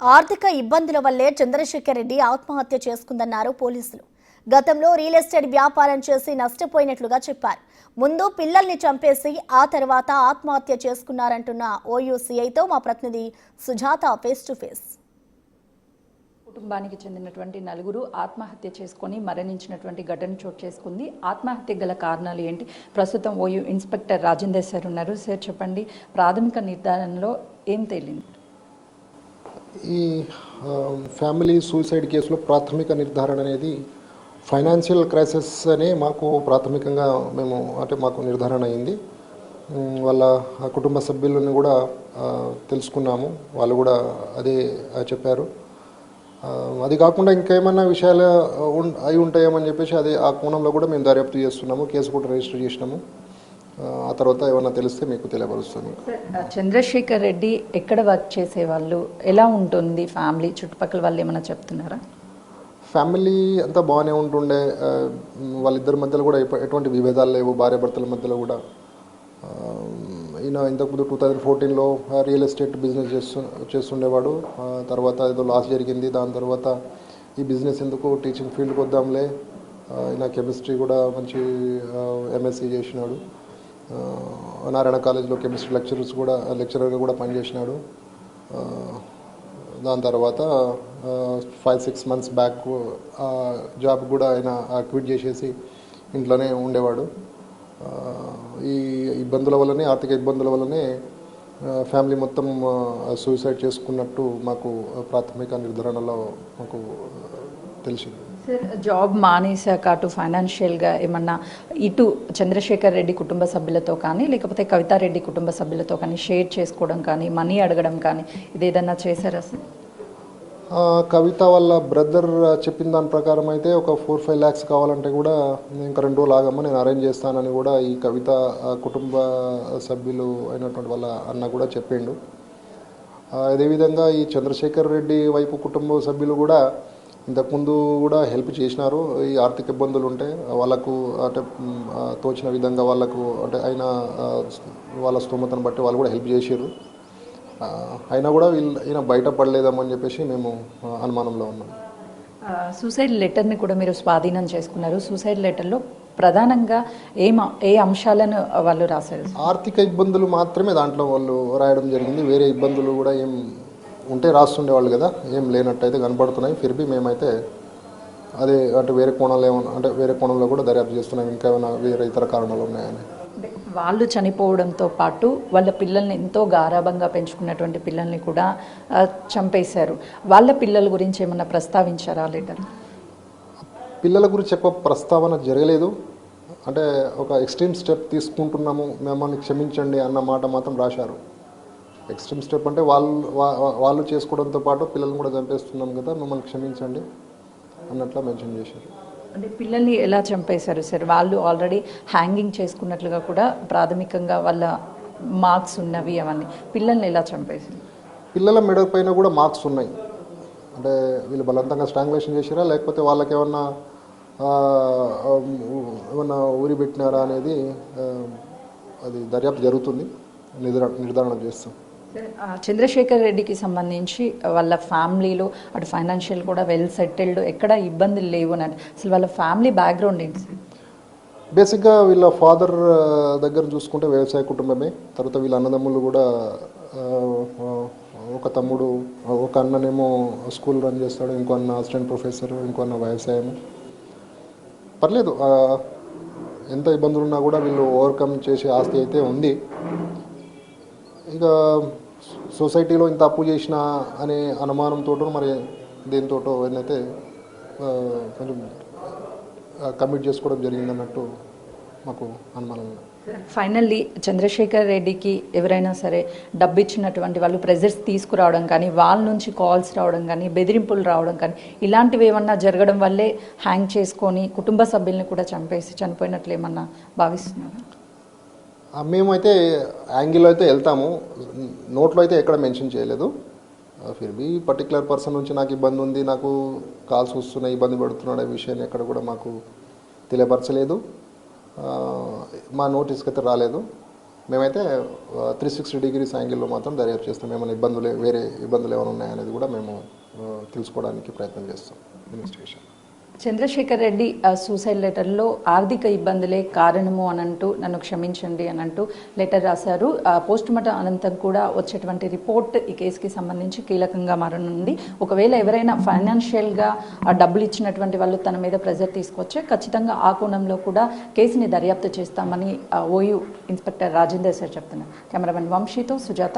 ఆర్థిక ఇబ్బందుల వల్లే చంద్రశేఖర్ రెడ్డి ఆత్మహత్య చేసుకుందన్నారు పోలీసులు. గతంలో రియల్ ఎస్టేట్ వ్యాపారం చేసి నష్టపోయినట్లుగా చెప్పారు. ముందు పిల్లల్ని చంపేసి ఆ తర్వాత ఆత్మహత్య చేసుకున్నారంటున్న ఓయూసీఐతో మా ప్రతినిధి సుజాత ఫేస్ టు ఫేస్. కుటుంబానికి చెందినటువంటి నలుగురు ఆత్మహత్య చేసుకొని మరణించినటువంటి ఘటన చోటు చేసుకుంది. ఆత్మహత్య గల కారణాలు ఏంటి? ప్రస్తుతం ఓయూ ఇన్స్పెక్టర్ రాజేందర్ సార్ ఉన్నారు. సార్ చెప్పండి, ప్రాథమిక నిర్ధారణలో ఏం తేలింది? ఈ ఫ్యామిలీ సూసైడ్ కేసులో ప్రాథమిక నిర్ధారణ అనేది ఫైనాన్షియల్ క్రైసిస్ అనే మాకు ప్రాథమికంగా మాకు నిర్ధారణ అయింది. వాళ్ళ కుటుంబ సభ్యులను కూడా తెలుసుకున్నాము, వాళ్ళు కూడా అదే చెప్పారు. అది కాకుండా ఇంకేమైనా విషయాలు అయి ఉంటాయేమని చెప్పేసి ఆ కోణంలో కూడా మేము దర్యాప్తు చేస్తున్నాము, కేసు కూడా రిజిస్టర్ చేసినాము. ఆ తర్వాత ఏమన్నా తెలిస్తే మీకు తెలియపరుస్తాను. చంద్రశేఖర్ రెడ్డి ఎక్కడ వర్క్ చేసేవాళ్ళు, ఎలా ఉంటుంది ఫ్యామిలీ, చుట్టుపక్కల వాళ్ళు ఏమైనా చెప్తున్నారా? ఫ్యామిలీ అంతా బాగానే ఉంటుండే, వాళ్ళిద్దరి మధ్యలో కూడా ఎటువంటి విభేదాలు లేవు. భార్యాభర్తల మధ్యలో కూడా ఈయన ఇంతకుముందు 2014లో రియల్ ఎస్టేట్ బిజినెస్ చేస్తుండేవాడు. తర్వాత ఏదో లాస్ జరిగింది, దాని తర్వాత ఈ బిజినెస్ ఎందుకు టీచింగ్ ఫీల్డ్కి వద్దాంలే, ఈయన కెమిస్ట్రీ కూడా మంచి ఎంఎస్సీ చేసినాడు. నారాయణ కాలేజ్లో కెమిస్ట్రీ లెక్చరర్గా కూడా పనిచేసినాడు. దాని తర్వాత 5-6 మంత్స్ బ్యాక్ జాబ్ కూడా ఆయన క్విట్ చేసేసి ఇంట్లోనే ఉండేవాడు. ఈ ఇబ్బందుల వల్లనే, ఆర్థిక ఇబ్బందుల వల్లనే ఫ్యామిలీ మొత్తం సూసైడ్ చేసుకున్నట్టు మాకు ప్రాథమిక నిర్ధారణలో మాకు తెలిసింది. సార్, జాబ్ మానేశాక అటు ఫైనాన్షియల్గా ఏమన్నా ఇటు చంద్రశేఖర్ రెడ్డి కుటుంబ సభ్యులతో కానీ లేకపోతే కవితారెడ్డి కుటుంబ సభ్యులతో కానీ షేర్ చేసుకోవడం కానీ మనీ అడగడం కానీ ఇది ఏదన్నా చేశారా సార్? కవిత వాళ్ళ బ్రదర్ చెప్పిన దాని ప్రకారం అయితే ఒక 4-5 lakhs కావాలంటే కూడా ఇంకా 2 రోజులు ఆగమ్మ, నేను అరేంజ్ చేస్తానని కూడా ఈ కవిత కుటుంబ సభ్యులు అయినటువంటి వాళ్ళ అన్న కూడా చెప్పిండు. అదేవిధంగా ఈ చంద్రశేఖర్ రెడ్డి వైపు కుటుంబ సభ్యులు కూడా ఇంతకుముందు కూడా హెల్ప్ చేసినారు. ఈ ఆర్థిక ఇబ్బందులు ఉంటే వాళ్ళకు అంటే తోచిన విధంగా వాళ్ళకు అంటే వాళ్ళ స్తోమతను బట్టి వాళ్ళు కూడా హెల్ప్ చేసారు. అయినా కూడా ఈయన బయటపడలేదామని చెప్పేసి మేము అనుమానంలో ఉన్నాం. సూసైడ్ లెటర్ని కూడా మీరు స్వాధీనం చేసుకున్నారు. సూసైడ్ లెటర్లో ప్రధానంగా ఏ అంశాలను వాళ్ళు రాశారు? ఆర్థిక ఇబ్బందులు మాత్రమే దాంట్లో వాళ్ళు రాయడం జరిగింది. వేరే ఇబ్బందులు కూడా ఏం ఉంటే రాస్తుండేవాళ్ళు కదా, ఏం లేనట్టయితే కనపడుతున్నాయి. ఫిర్బీ మేమైతే అదే అంటే వేరే కోణంలో కూడా దర్యాప్తు చేస్తున్నాం, ఇంకా ఏమైనా వేరే ఇతర కారణాలు ఉన్నాయని. వాళ్ళు చనిపోవడంతో పాటు వాళ్ళ పిల్లల్ని ఎంతో గారాబంగా పెంచుకున్నటువంటి పిల్లల్ని కూడా చంపేశారు. వాళ్ళ పిల్లల గురించి ఏమన్నా ప్రస్తావించారా లెటర్? పిల్లల గురించి ఎక్కువ ప్రస్తావన జరగలేదు. అంటే ఒక ఎక్స్ట్రీమ్ స్టెప్ తీసుకుంటున్నాము, మిమ్మల్ని క్షమించండి అన్న మాట మాత్రం రాశారు. ఎక్స్ట్రీమ్ స్టెప్ అంటే వాళ్ళు చేసుకోవడంతో పాటు పిల్లల్ని కూడా చంపేస్తున్నాం కదా, మిమ్మల్ని క్షమించండి అన్నట్లా మెన్షన్ చేశారు. అంటే పిల్లల్ని ఎలా చంపేశారు సార్? వాళ్ళు ఆల్రెడీ హ్యాంగింగ్ చేసుకున్నట్లుగా కూడా ప్రాథమికంగా వాళ్ళ మార్క్స్ ఉన్నవి, అవన్నీ పిల్లల్ని ఎలా చంపేశారు? పిల్లల మెడ పైన కూడా మార్క్స్ ఉన్నాయి. అంటే వీళ్ళు బలవంతంగా స్ట్రాంగులేషన్ చేశారా లేకపోతే వాళ్ళకి ఏమన్నా ఊరి పెట్టినారా అనేది అది దర్యాప్తు జరుగుతుంది, నిర్ధారణ చేస్తాం. చంద్రశేఖర్ రెడ్డికి సంబంధించి వాళ్ళ ఫ్యామిలీలో అటు ఫైనాన్షియల్ కూడా వెల్ సెటిల్డ్, ఎక్కడ ఇబ్బందులు లేవు అని, అసలు వాళ్ళ ఫ్యామిలీ బ్యాక్గ్రౌండ్ ఏంటి సార్? బేసిక్గా వీళ్ళ ఫాదర్ దగ్గర చూసుకుంటే వ్యవసాయ కుటుంబమే. తర్వాత వీళ్ళ అన్నదమ్ములు కూడా ఒక తమ్ముడు, ఒక అన్ననేమో స్కూల్ రన్ చేస్తాడు, ఇంకో అన్న అసిస్టెంట్ ప్రొఫెసర్, ఇంకో అన్న వ్యవసాయము. పర్లేదు, ఎంత ఇబ్బందులు ఉన్నా కూడా వీళ్ళు ఓవర్కమ్ చేసే ఆస్తి అయితే ఉంది. ఇక సొసైటీలో ఇంత అప్పు చేసిన అనే అనుమానంతో మరి దేనితోటో అయితే కొంచెం కమిట్ చేసుకోవడం జరిగిందన్నట్టు మాకు అనుమానం. ఫైనల్లీ చంద్రశేఖర్ రెడ్డికి ఎవరైనా సరే డబ్బు ఇచ్చినటువంటి వాళ్ళు ప్రెజర్స్ తీసుకురావడం కానీ, వాళ్ళ నుంచి కాల్స్ రావడం కానీ, బెదిరింపులు రావడం కానీ ఇలాంటివి ఏమన్నా జరగడం వల్లే హ్యాంగ్ చేసుకొని కుటుంబ సభ్యుల్ని కూడా చంపేసి చనిపోయినట్లు ఏమన్నా భావిస్తున్నారు? మేమైతే యాంగిల్లో అయితే వెళ్తాము, నోట్లో అయితే ఎక్కడ మెన్షన్ చేయలేదు. ఫిర్బీ పర్టికులర్ పర్సన్ నుంచి నాకు ఇబ్బంది ఉంది, నాకు కాల్స్ వస్తున్నాయి, ఇబ్బంది పడుతున్నాడు అనే విషయాన్ని ఎక్కడ కూడా మాకు తెలియపరచలేదు. మా నోటీస్కి అయితే రాలేదు. మేమైతే 360 డిగ్రీస్ యాంగిల్లో మాత్రం దర్యాప్తు చేస్తాం. ఏమైనా వేరే ఇబ్బందులు ఏమైనా ఉన్నాయనేది కూడా మేము తెలుసుకోవడానికి ప్రయత్నం చేస్తాం ఇన్వెస్టిగేషన్. చంద్రశేఖర్ రెడ్డి సూసైడ్ లెటర్లో ఆర్థిక ఇబ్బందులే కారణము అని అంటూ నన్ను క్షమించండి అని అంటూ లెటర్ రాశారు. పోస్ట్ మార్టం అనంతరం కూడా వచ్చేటువంటి రిపోర్ట్ ఈ కేసుకి సంబంధించి కీలకంగా మారనుంది. ఒకవేళ ఎవరైనా ఫైనాన్షియల్గా డబ్బులు ఇచ్చినటువంటి వాళ్ళు తన మీద ప్రెజర్ తీసుకొచ్చే ఖచ్చితంగా ఆ కోణంలో కూడా కేసుని దర్యాప్తు చేస్తామని ఓయూ ఇన్స్పెక్టర్ రాజేందర్ సార్ చెప్తున్నారు. కెమెరామెన్ వంశీతో సుజాత.